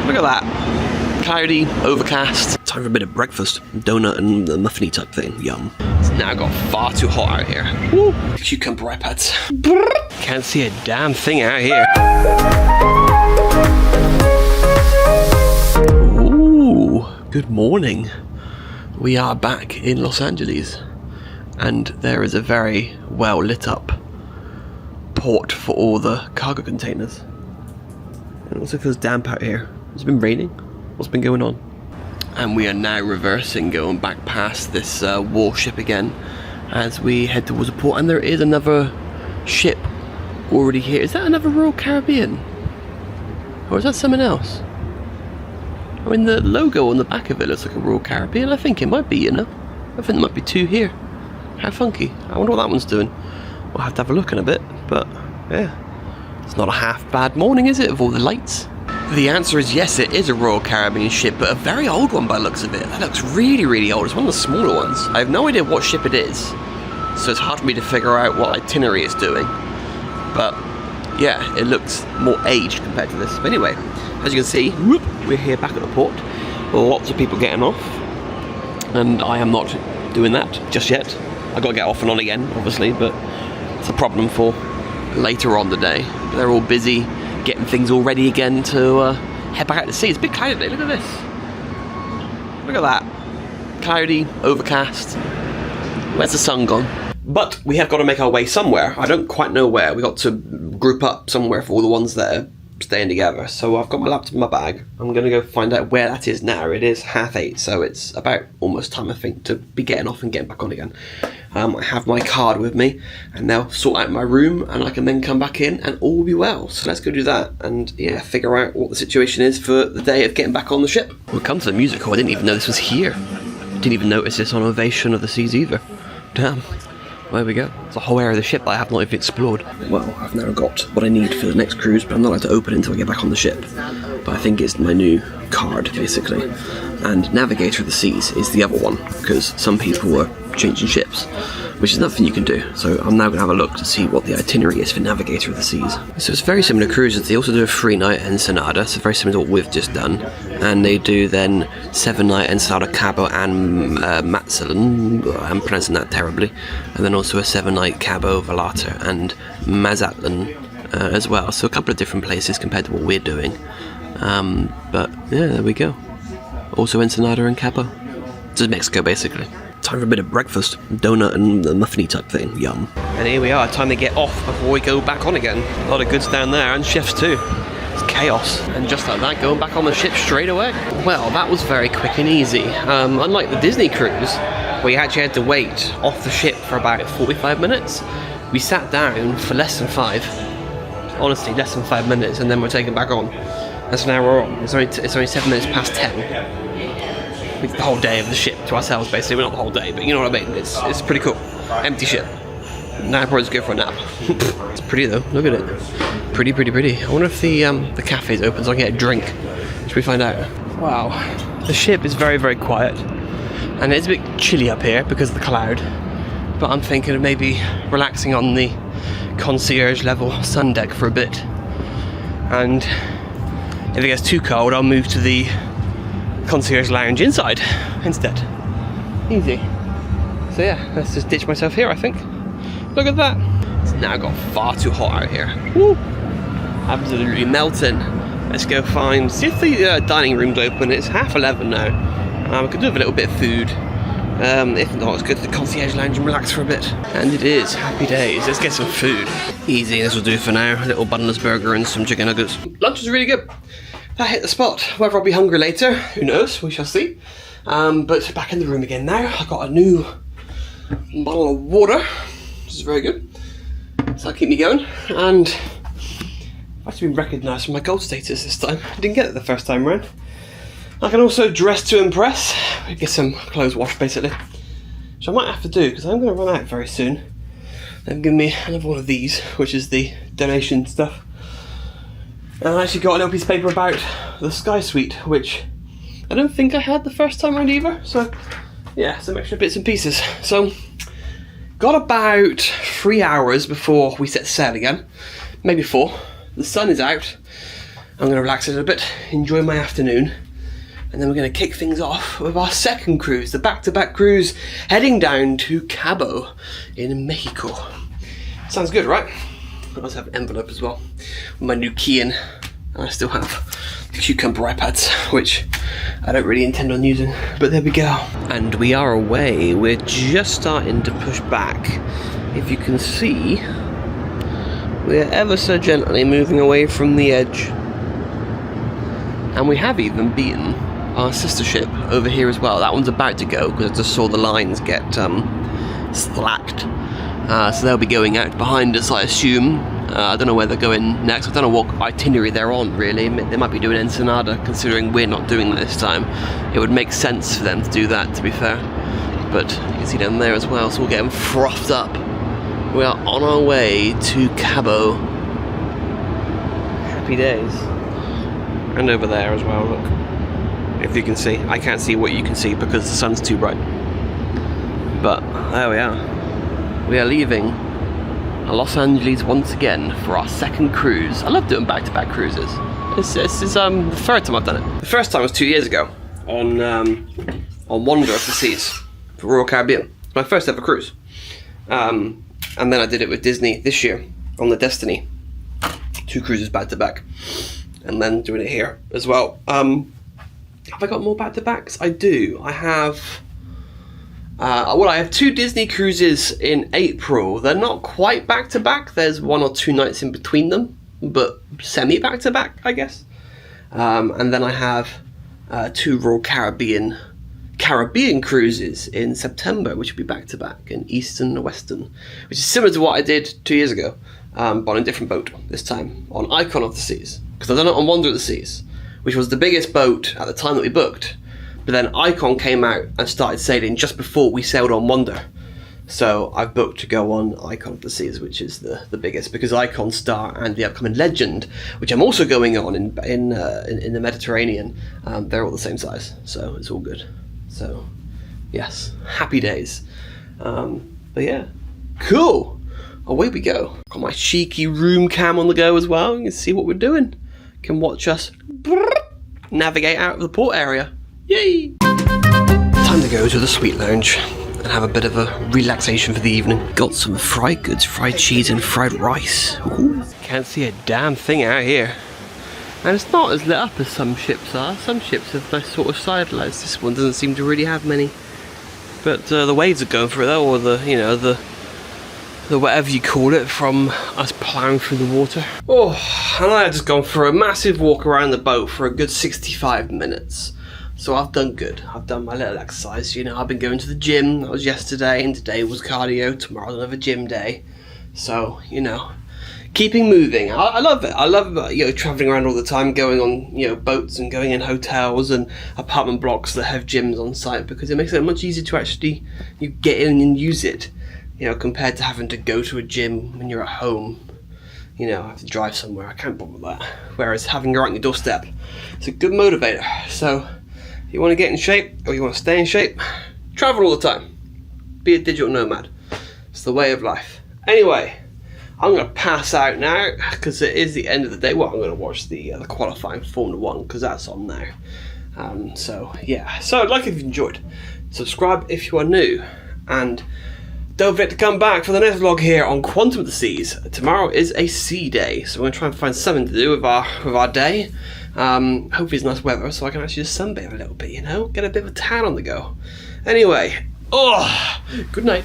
Look at that. Cloudy, overcast. Time for a bit of breakfast. Donut and a muffiny type thing. Yum. It's now got far too hot out here. Woo. Cucumber iPads. Can't see a damn thing out here. Ooh, good morning. We are back in Los Angeles. And there is a very well lit up port for all the cargo containers. It also feels damp out here. It's been raining. What's been going on? And we are now reversing, going back past this warship again as we head towards the port. And there is another ship already here. Is that another Royal Caribbean? Or is that something else? I mean, the logo on the back of it looks like a Royal Caribbean. I think it might be, you know. I think there might be two here. How funky. I wonder what that one's doing. We'll have to have a look in a bit, but yeah. It's not a half bad morning, is it, with all the lights? The answer is yes, it is a Royal Caribbean ship, but a very old one by the looks of it. That looks really, really old. It's one of the smaller ones. I have no idea what ship it is, so it's hard for me to figure out what itinerary it's doing. But yeah, it looks more aged compared to this. But anyway, as you can see, whoop, we're here back at the port. Lots of people getting off, and I am not doing that just yet. I've got to get off and on again, obviously, but it's a problem for later on the day. They're all busy getting things all ready again to head back out to sea. It's a bit cloudy today, look at this. Look at that. Cloudy, overcast. Where's the sun gone? But we have got to make our way somewhere. I don't quite know where. We got to group up somewhere for all the ones that are staying together. So I've got my laptop in my bag. I'm going to go find out where that is now. It is 8:30, so it's about almost time, I think, to be getting off and getting back on again. I have my card with me, and now sort out my room, and I can then come back in, and all will be well. So let's go do that, and yeah, figure out what the situation is for the day of getting back on the ship. We'll come to the music hall. I didn't even know this was here. Didn't even notice this on Ovation of the Seas either. Damn. There we go. It's a whole area of the ship that I have not even explored. Well, I've now got what I need for the next cruise, but I'm not allowed to open it until I get back on the ship. But I think it's my new card, basically. And Navigator of the Seas is the other one, because some people were changing ships, which is nothing you can do. So I'm now going to have a look to see what the itinerary is for Navigator of the Seas. So it's very similar to cruises. They also do a 3-night Ensenada, so very similar to what we've just done. And they do then 7-night Ensenada Cabo and Mazatlan. I'm pronouncing that terribly. And then also a 7-night Cabo Vallarta and Mazatlan as well. So a couple of different places compared to what we're doing. But yeah, there we go. Also Ensenada and Cabo. Just Mexico, basically. Time for a bit of breakfast. Donut and a muffiny type thing. Yum. And here we are, time to get off before we go back on again. A lot of goods down there, and chefs too. It's chaos. And just like that, going back on the ship straight away. Well, that was very quick and easy. Unlike the Disney cruise, where you actually had to wait off the ship for about 45 minutes, we sat down for less than 5. Honestly, less than 5 minutes, and then we're taken back on. And so now we're on. It's only 7 minutes past 10. It's the whole day of the ship to ourselves, basically. Well, not the whole day, but you know what I mean. It's pretty cool. Empty ship. Now probably just go for a nap. It's pretty though. Look at it. Pretty, pretty, pretty. I wonder if the cafe's open so I can get a drink. Should we find out? Wow. The ship is very, very quiet, and it's a bit chilly up here because of the cloud. But I'm thinking of maybe relaxing on the concierge level sun deck for a bit. And if it gets too cold, I'll move to the concierge lounge inside instead. Easy. So yeah, let's just ditch myself here, I think. Look at that. It's now got far too hot out here. Woo! Absolutely melting. Let's go see if the dining room's open. It's 11:30 now. We could do with a little bit of food. If not, let's go to the concierge lounge and relax for a bit. And it is happy days. Let's get some food. Easy, this will do for now. A little bunless burger and some chicken nuggets. Lunch is really good. That hit the spot. Whether I'll be hungry later, who knows? We shall see. But back in the room again now. I got a new bottle of water, which is very good. So that'll keep me going. And I've actually been recognised for my gold status this time. I didn't get it the first time round. I can also dress to impress. Get some clothes washed, basically. Which I might have to do, because I'm going to run out very soon. They've given me another one of these, which is the donation stuff. And I actually got a little piece of paper about the Sky Suite, which I don't think I had the first time round either. So, yeah, some extra bits and pieces. So, got about 3 hours before we set sail again. Maybe 4. The sun is out. I'm going to relax a little bit, enjoy my afternoon, and then we're going to kick things off with our second cruise, the back-to-back cruise, heading down to Cabo in Mexico. Sounds good, right? I also have an envelope as well with my new key in, and I still have the cucumber iPads, which I don't really intend on using, but there we go. And we are away. We're just starting to push back. If you can see, we're ever so gently moving away from the edge. And we have even beaten our sister ship over here as well. That one's about to go because I just saw the lines get slacked. So they'll be going out behind us, I assume. I don't know where they're going next. I don't know what itinerary they're on, really. They might be doing Ensenada, considering we're not doing that this time. It would make sense for them to do that, to be fair. But you can see them there as well, so we'll get them frothed up. We are on our way to Cabo. Happy days. And over there as well, look. If you can see. I can't see what you can see because the sun's too bright. But there we are. We are leaving Los Angeles once again for our second cruise. I love doing back-to-back cruises. This is the third time I've done it. The first time was 2 years ago on Wonder of the Seas for Royal Caribbean. My first ever cruise. And then I did it with Disney this year on the Destiny. 2 cruises back-to-back. And then doing it here as well. Have I got more back-to-backs? I do. I have... I have 2 Disney cruises in April. They're not quite back-to-back. There's 1 or 2 nights in between them, but semi-back-to-back, I guess. And then I have 2 Royal Caribbean cruises in September, which will be back-to-back in Eastern and Western, which is similar to what I did 2 years ago, but on a different boat this time, on Icon of the Seas. Because I've done it on Wonder of the Seas, which was the biggest boat at the time that we booked. But then Icon came out and started sailing just before we sailed on Wonder. So I've booked to go on Icon of the Seas, which is the biggest, because Icon, Star, and the upcoming Legend, which I'm also going on in the Mediterranean, they're all the same size, so it's all good. So yes, happy days. But yeah, cool. Away we go. Got my cheeky room cam on the go as well. You can see what we're doing. Can watch us navigate out of the port area. Yay! Time to go to the Suite Lounge and have a bit of a relaxation for the evening. Got some fried goods, fried cheese and fried rice. Ooh. Can't see a damn thing out here. And it's not as lit up as some ships are. Some ships have nice sort of side lights. This one doesn't seem to really have many. But the waves are going for it though, or the whatever you call it, from us ploughing through the water. Oh, and I've just gone for a massive walk around the boat for a good 65 minutes. So I've done good. I've done my little exercise. You know, I've been going to the gym. That was yesterday, and today was cardio. Tomorrow's another gym day. So, you know, keeping moving. I love it. I love, traveling around all the time, going on, boats and going in hotels and apartment blocks that have gyms on site, because it makes it much easier to actually get in and use it. Compared to having to go to a gym when you're at home. I have to drive somewhere. I can't bother with that. Whereas having it right on your doorstep, it's a good motivator. So, if you want to get in shape, or you want to stay in shape, travel all the time. Be a digital nomad. It's the way of life. Anyway, I'm going to pass out now, because it is the end of the day. Well, I'm going to watch the qualifying Formula 1, because that's on now. So, yeah. So, I'd like if you enjoyed. Subscribe if you are new. And don't forget to come back for the next vlog here on Quantum of the Seas. Tomorrow is a sea day, so we're going to try and find something to do with our day. Hopefully it's nice weather, so I can actually just sunbathe a little bit, get a bit of a tan on the go. Anyway, good night.